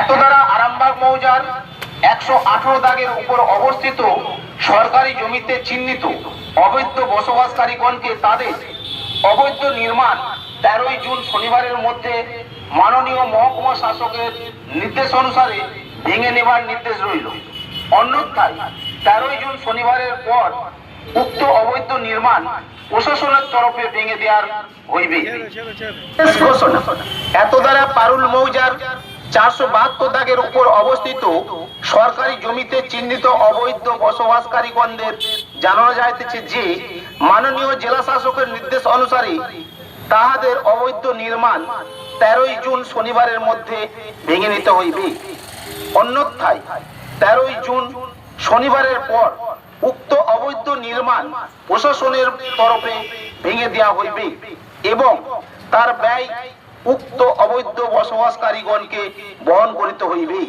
এত দ্বারা আরামবাগ মৌজার 118 দাগের উপর অবস্থিত সরকারি জমিতে চিহ্নিত অবৈধ বসবাসকারীগণকে তাদের অবৈধ নির্মাণ 13 জুন শনিবারের মধ্যে মাননীয় মহকুমা শাসকের নির্দেশ অনুসারে ভেঙে নেবার নির্দেশ রইল। অন্যথায় 13 জুন শনিবারের পর উক্ত অবৈধ নির্মাণ প্রশাসনের তরফে ভেঙে দেওয়ার হইবে। এত দ্বারা পারুল মৌজার 472 দাগের উপর অবস্থিত সরকারি জমিতে চিহ্নিত অবৈধ বসবাসকারীগণদের জানানো যাইতেছে যে মাননীয় জেলা শাসকের নির্দেশ অনুসারে তাহাদের অবৈধ নির্মাণ 13 জুন শনিবারের মধ্যে ভেঙে নিতে হইবে। অন্যথায় 13 জুন শনিবারের পর উক্ত অবৈধ নির্মাণ প্রশাসনের তরফে ভেঙে দেওয়া হইবে এবং তার ব্যয় উক্ত অবৈধ বসবাসকারীগণকে বহন করিতে হইবে।